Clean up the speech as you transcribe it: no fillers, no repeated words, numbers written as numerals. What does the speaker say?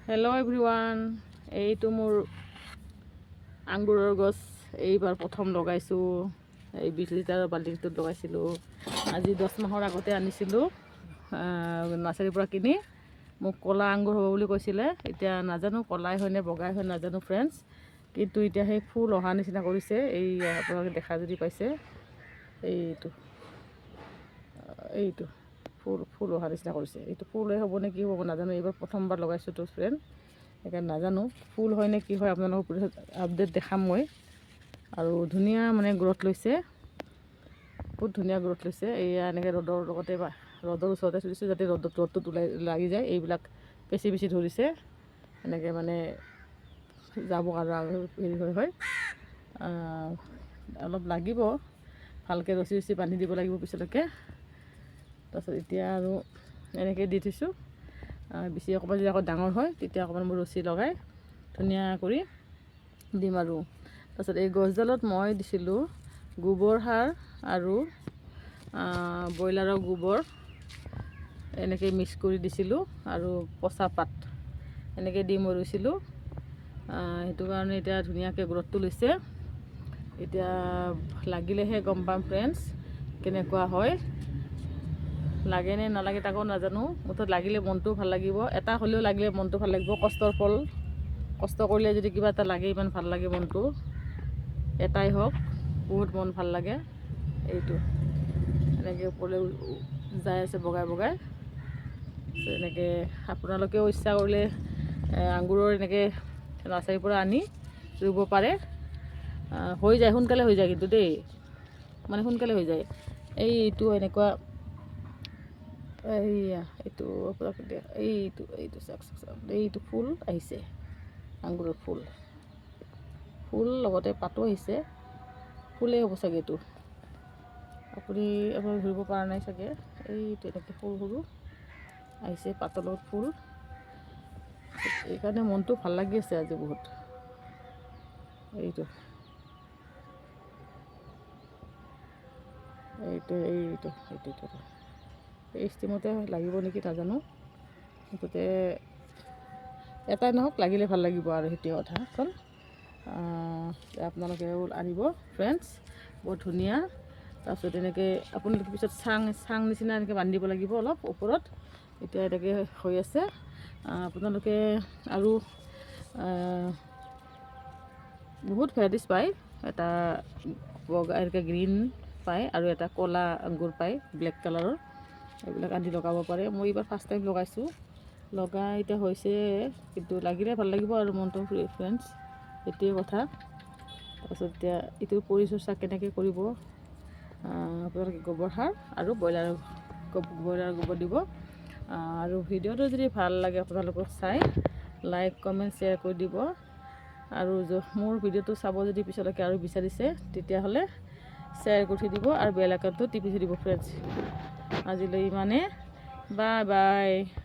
Hello' everyone, এইটো মোৰ আঙুৰৰ গছ। এইবাৰ প্ৰথম লগাইছোঁ। এই 20 লিটাৰৰ বাল্টিটোত লগাইছিলোঁ। আজি 10 মাহৰ আগতে আনিছিলোঁ নাৰ্চাৰীৰ পৰা কিনি। মোক ক'লা আঙুৰ হ'ব বুলি কৈছিলে। এতিয়া নাজানো ক'লাই হয়নে বগাই হয় নাজানো ফ্ৰেণ্ডছ, কিন্তু এতিয়া সেই ফুল অহা নিচিনা কৰিছে। এই আপোনালোকে দেখা যদি পাইছে, এইটো এইটো ফুল অহা নিচিনা কৰিছে। এইটো ফুলে হ'ব নে কি হ'ব নাজানো। এইবাৰ প্ৰথমবাৰ লগাইছোঁ তো ফ্ৰেণ্ড, সেইকাৰণে নাজানো ফুল হয় নে কি হয়। আপোনালোকৰ পিছত আপডেট দেখাম মই। আৰু ধুনীয়া মানে গ্ৰথ লৈছে, বহুত ধুনীয়া গ্ৰথ লৈছে। এয়া এনেকৈ ৰ'দৰ লগতে বা ৰ'দৰ ওচৰতে থৈছোঁ যাতে ৰ'দটোত লাগি যায়। এইবিলাক বেছি ধৰিছে, এনেকৈ মানে যাব আৰু হেৰি হয় অলপ লাগিব। ভালকৈ ৰছী বান্ধি দিব লাগিব পিছলৈকে। তাৰপাছত এতিয়া আৰু এনেকৈ দি থৈছোঁ। বেছি অকণমান যদি আকৌ ডাঙৰ হয় তেতিয়া অকণমান মই ৰছী লগাই ধুনীয়া কৰি দিম আৰু। তাৰপাছত এই গছডালত মই দিছিলোঁ গোবৰ সাৰ আৰু ব্ৰইলাৰৰ গোবৰ এনেকৈ মিক্স কৰি দিছিলোঁ, আৰু পচা পাত এনেকৈ দি মই ৰুইছিলোঁ। সেইটো কাৰণে এতিয়া ধুনীয়াকৈ গ্ৰথটো লৈছে। এতিয়া লাগিলেহে গম পাম ফ্ৰেণ্ডছ কেনেকুৱা হয়। লাগে নে নালাগে তাকো নাজানো। মুঠত লাগিলে মনটো ভাল লাগিব। এটা হ'লেও লাগিলে মনটো ভাল লাগিব। কষ্টৰ ফল, কষ্ট কৰিলে যদি কিবা এটা লাগে ইমান ভাল লাগে মনটো। এটাই হওক বহুত মন ভাল লাগে। এইটো এনেকৈ ওপৰলৈ যাই আছে বগাই এনেকৈ আপোনালোকেও ইচ্ছা কৰিলে আঙুৰৰ এনেকৈ নাৰ্চাৰীৰ পৰা আনি ৰুব পাৰে। হৈ যায়, সোনকালে হৈ যায় কিন্তু দেই, মানে সোনকালে হৈ যায়। এইটো এনেকুৱা এইয়া এইটো এইটো চাওক এইটো ফুল আহিছে, আঙুৰৰ ফুল লগতে পাতো আহিছে। ফুলেই হ'ব চাগে এইটো। আপুনি ধৰিব পৰা নাই চাগে। এইটো এনেকৈ সৰু আহিছে পাতৰ লগত ফুল। এইকাৰণে মনটো ভাল লাগি আছে আজি বহুত। এইটো এই ষ্টিমতে লাগিব নেকি নাজানো। মুঠতে এটাই নহওক লাগিলে ভাল লাগিব আৰু সেইটোৱে কথা হ'ল। আপোনালোকেও আনিব ফ্ৰেণ্ডছ, বহুত ধুনীয়া। তাৰপিছত এনেকৈ আপোনালোকে পিছত চাং নিচিনা এনেকৈ বান্ধিব লাগিব অলপ ওপৰত। এতিয়া এনেকৈ হৈ আছে। আপোনালোকে আৰু বহুত ভেৰাইটিছ পায়। এটা বগা এনেকৈ গ্ৰীণ পায় আৰু এটা ক'লা আঙুৰ পায় ব্লেক কালাৰৰ। এইবিলাক আনি লগাব পাৰে। মই এইবাৰ ফাৰ্ষ্ট টাইম লগাইছোঁ। লগাই এতিয়া হৈছে, কিন্তু লাগিলে ভাল লাগিব আৰু মনটো ফ্ৰেণ্ডছ, সেইটোৱে কথা। তাৰপাছত এতিয়া এইটোৰ পৰিচৰ্চা কেনেকৈ কৰিব, আপোনালোকে গোবৰ সাৰ আৰু ব্ৰইলাৰৰ গোবৰ দিব। আৰু ভিডিঅ'টো যদি ভাল লাগে আপোনালোকক চাই লাইক কমেণ্ট শ্বেয়াৰ কৰি দিব। আৰু মোৰ ভিডিঅ'টো চাব যদি পিছলৈকে আৰু বিচাৰিছে তেতিয়াহ'লে শ্বেয়াৰ কৰি দিব আৰু বেল আইকনটো টিপি থৈ দিব ফ্ৰেণ্ডছ। আজিলৈ ইমানে, বাই বাই।